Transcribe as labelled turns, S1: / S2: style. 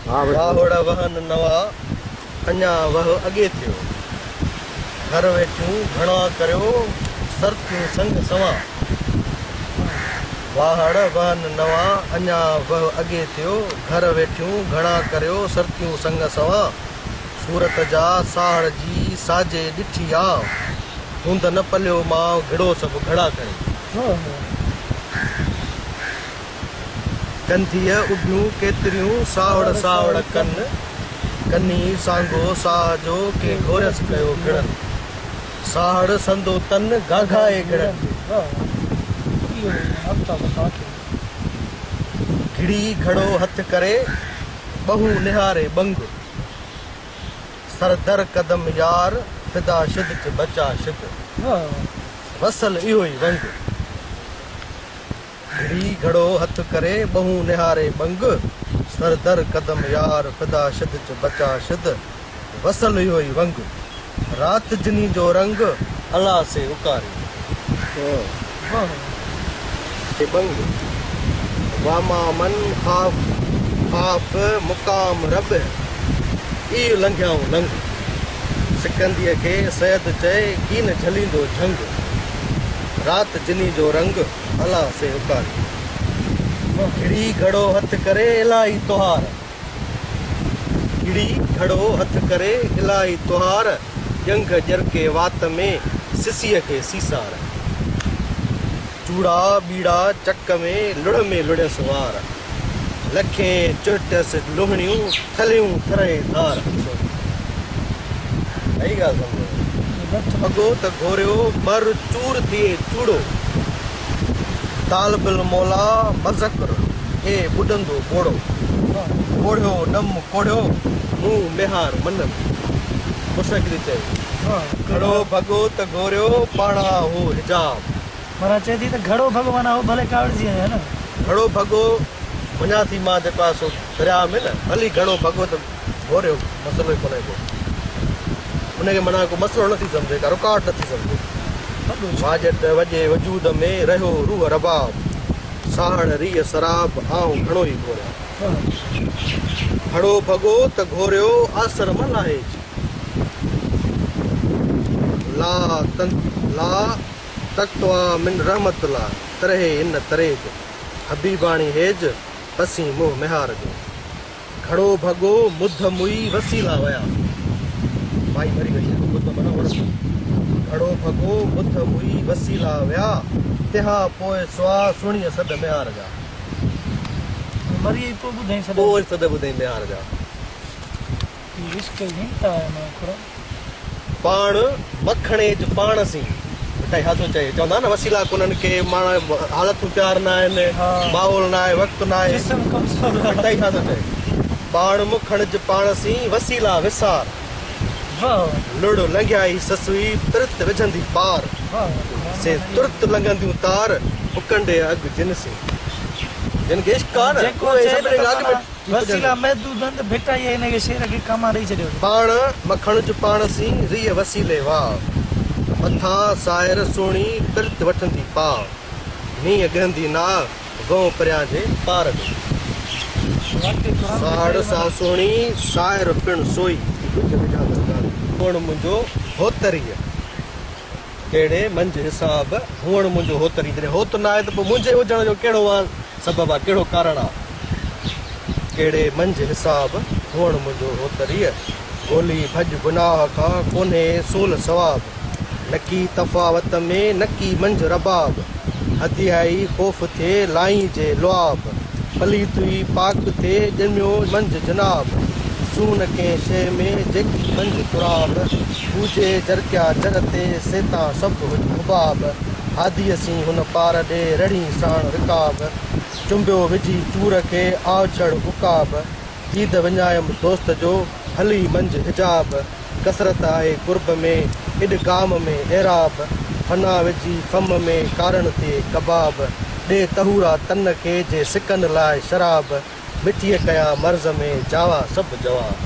S1: वाहोड़ा वहन नवा अञा वह अॻे थियो। घर वेठियूं घणा करियो सरतियूं संग सवा। वाहड़ वहन नवा अञा वह अॻे थियो। घर वेठियूं घणा करियो सरतियूं संग सवा। सूरत जा साड़ जी साजे ॾिठी आ। हूंद न पलियो मां घिड़ो सभु घड़ा करे। कंधीअ उभियूं केतिरियूं सावड़ सावड़ कन। कनी सांगो साह जो के घोरस कयो गिड़न। साहड़ संदो तन गाघाए गिड़न। घिड़ी घड़ो हथ करे बहु निहारे बंग। सरदर कदम यार फिदा शिद च बचा शिद। वसल इहो ई वंग। घिड़ी घड़ो हथ करे बहु निहारे बंग। सरदर कदम यार फिदा शिद च बचा शिद। वसल इहो ई वंग। रात जिनी जो रंग अल्लाह से उकारी। बंग वामा मन खाफ खाफ मुकाम रब। ई लंघियाऊं लंघ। सिकंदीअ खे सैद चए कीन झलींदो झंग। रात जिनी जो रंग अल्लाह से उकारी। घिड़ी घड़ो हथ करे इलाही त्योहार। घिड़ी घड़ो हथ करे इलाही त्योहार। जंग जरके वात में सिसीअ खे सीसार। चूड़ा बीड़ा चक में लुड़ लुड़स वार। लखें चुटस लोहणियूं थलियूं थरे धार। सही ॻाल्हि सम्झो। अॻो त घोरियो मर चूर थिए चूड़ो। तालबिल मौला मज़कर हे ॿुॾंदो ॿोड़ो। ॿोड़ियो नम कोड़ियो मुंहुं मेहार मनम। मुसकिरी चए घड़ो भॻो त घोरियो पाणा हो हिजाब।
S2: माना चए थी त घड़ो भॻो माना हो भले कावड़जी है न।
S1: घड़ो भॻो वञा थी मां जेको आहे सो दरिया में न भली घड़ो भॻो त घोरियो मसइलो ई कोन्हे को। उनखे माना को मसइलो नथी सम्झे का रुकावट नथी सम्झे। वाजत वॼे वजूद में रहियो रूह रबाब। साहड़ रीह शराब आऊं घणो ई घोरिया। घड़ो भॻो त घोरियो आसर मन आहे। ला तख्तवा मिन रहमतुल्ला तरहे इन तरेज। हबीबाणी हेज पसी मुंह मेहार जो। घड़ो भॻो मुध मुई वसीला वया। माई मरी वई आहे मुध माना उड़। घड़ो भॻो मुध मुई वसीला विया। तंहिंखां पोइ सुहा सुणीअ सद मेहार जा।
S2: मरी पोइ ॿुधाई सद।
S1: पोइ सद ॿुधाई मेहार जा। पाण मखणे ज पाण सी मिठाई हाथों चए चवंदा न वसीला कोन्हनि के माण्हू हालतूं प्यार न आहिनि। माहौल न आहे वक़्तु न आहे। मिठाई हाथों चए पाण मुखण ज पाण सी वसीला विसार। लुड़ लंघियाई ससुई तुरत विझंदी पार। से तुरत लंघंदियूं तार उकंडे अॻु जिन सी। जिन खे इश्क आहे न उहे सभिनी खां अॻु में
S2: वसीला महदूद बेटा ये इनखे शेर खे कमा ॾेई छॾियो।
S1: पाण मखण ज पाण सी रीह वसीले वाह। मथां साहिर सोणी तुरत वठंदी पाव। नींहं गहंदी ना गऊं परियां जे पार में। साड़ सां सोणी साहिर पिण सोई। हुअण मुंहिंजो होतरीअ कहिड़े मंझ हिसाब। हुअण मुंहिंजो होतरी जॾहिं होत न आहे त पोइ मुंहिंजे हुजण जो कहिड़ो आहे सबबु आहे कहिड़ो कारण आहे। कहिड़े मंझ हिसाब हुअण मुंहिंजो होतरीअ। ॻोल्ही भॼ गुनाह खां कोन्हे सोल सवाब। नकी तफ़ावत में नकी मंझ रबाब। हदियाई ख़ौफ़ थिए लाई जे लुआब। पलीतुई पाक थिए ॼमियो मंझ जनाब। सून कंहिं शइ में जेकी मंझ तुराब। पूजे जरकिया जर ते सेता सभु हुबाब। हादीअ सी हुन पार ॾे रड़ी साण रिकाब। चुंबियो विझी चूर खे आवछड़ उकाब। ईद विञायमि दोस्त जो हली मंझ हिजाब। कसरत आहे कुर्ब में इडगाम में एराब। फना विझी फम में कारण थिए कबाब। ॾे तहूरा तन खे जे सिकन लाइ शराब। मिठीअ कया मर्ज़ में जावा सभु जवाब।